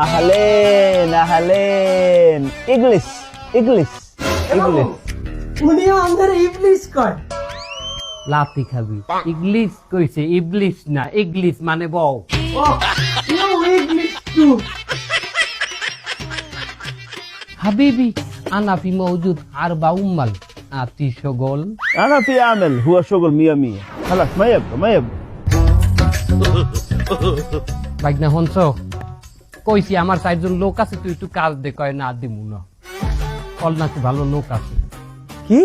আহলেন English English English উনিও আমাদের ইবলিশ কয়। লাতি খাবি ইংলিশ কইছে ইবলিশ না ইংলিশ মানে বউ ও ইউ ইংলিশ টু। হাবিবি আনা ফি মওজুদ আরবা উম্মাল আতি শগল أنا في أعمل هو شغل مية مية خلاص ما يبقى ما يبقى বাইকনা হনছ কইছি আমার চারজন লোক আছে তুই একটু কাজ দে কয় না দিমু না কল নাকি ভালো লোক আছে কি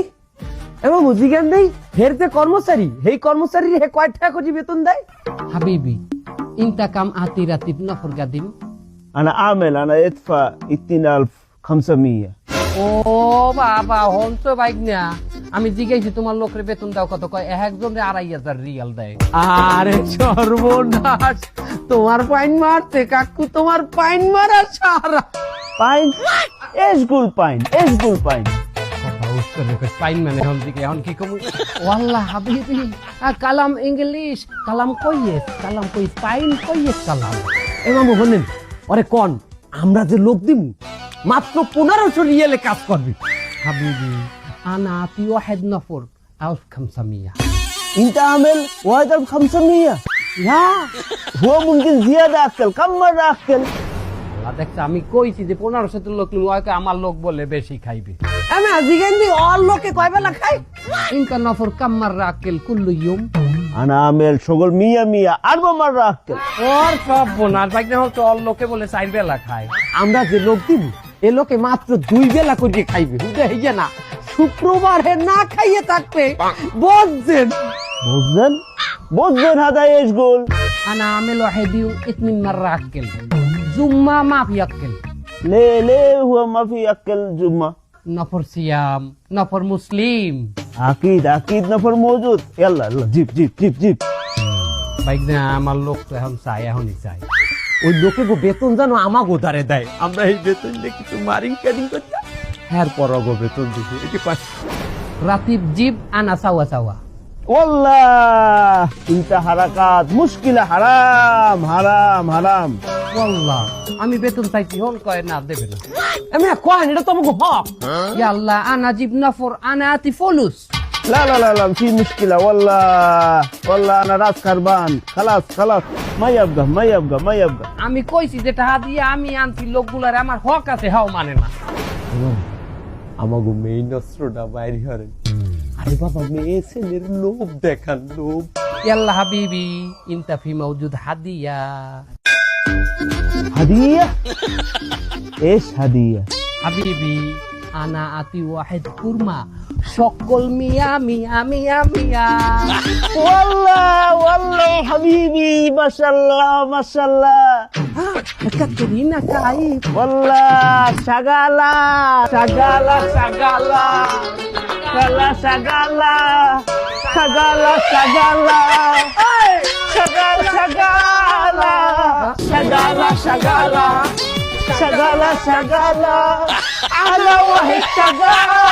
এবং বুঝিগান দেই হের যে কর্মচারী হেই কর্মচারীর হে কয় টাকা করে বেতন দেয়? হাবিবি ইনতা কাম আতি রাতিব নফর গাদিম أنا أعمل أنا أدفع 2500 ও বাবা হনছ বাইকনা আমি জিজ্ঞাসি তোমার লোকের বেতন দাও কত কয় একজনের 2500 রিয়াল দেয় আরে সর্বনাশ, তোমার পাইন মারতে কাকু, তোমার পাইন মারা সারা। باين إيش قول باين إيش قول باين পাইন মানে হন দিকে এখন কি কমু ওয়াল্লাহ হাবিবি কালাম ইংলিশ কালাম কইয়েস পাইন কইয়েস কালাম এবং বলেন আরে কোন আমরা যে লোক দিম মাত্র 1500 রিয়ালে কাজ করবি। হাবিবি আনা আতি ওয়াহিদ নফর আলফ খামসামিয়া أنت أعمل 1500 ইয়া هو ممكن زيادة أكل كم مرة أكل দেখছ আমি কইছি যে 1500 লোক নিব আমার লোক বলে বেশি খাইবে আমি আজিগান দি অল লোকে কয় বেলা খাই? ইনকা নফর কাম্মার রাকেল কুল্লু ইয়ুম أنا أعمل شغل 100 4 مرة أكل ওর সব বোনার বাইক না হচ্ছে অল লোকে বলে 4 বেলা খায় আমরা যে লোক দিব এ লোকে মাত্র 2 বেলা করে খাইবে। বুঝে হইয়া না শুক্রবার হে না খাইয়ে থাকবে বুঝছেন? بوزن بوزن هذا إيش قول انا عامل واحد يوم 2 مرة اكل جمعة ما في اكل ليه هو ما في أكل جمعة نفر صيام نفر مسلم أكيد نفر موجود يلا جيب جيب جيب جيب বাইক না আমার লোক তো এখন চাই এখনই চাই ওই লোকে গো বেতন জানো আমাগো দারে দেয়, আমরা এই বেতন দিয়ে কিছু মারিং কাটিং করতে হ্যার পর গো বেতন দিছি এটি পাস রাতিব জিব আনা সাওয়া সাওয়া والله انت حركات مشكلة حرام حرام حرام ওয়াল্লাহ আমি বেতন চাইছি হন কয় না দেবে না আমি কয় এটা তো আমাগো হক। ইয়া আল্লাহ আনা জিব নফর আনা আতি ফুলুস لا لا لا لا في مشكلة والله أنا راس خربان خلاص ما يبقى আমি কইছি যে টাকা দিয়ে আমি আনছি লোকগুলার আমার হক আছে হাও মানে না আমাগো মেইন অস্ত্রটা বাইরে হরেন। আরে বাবা মেয়ে ছেলের লোভ দেখান লোভ। ইয়াল্লা হাবিবি ইনতা ফি মাওজুদ হাদিয়া هدية إيش هدية হাবিবি আনা আতি ওয়াহিদ কুরমা সকল মিয়া মিয়া মিয়া মিয়া والله حبيبي ما شاء الله Katrina kaib والله شغالة شغالة على وهي شغالة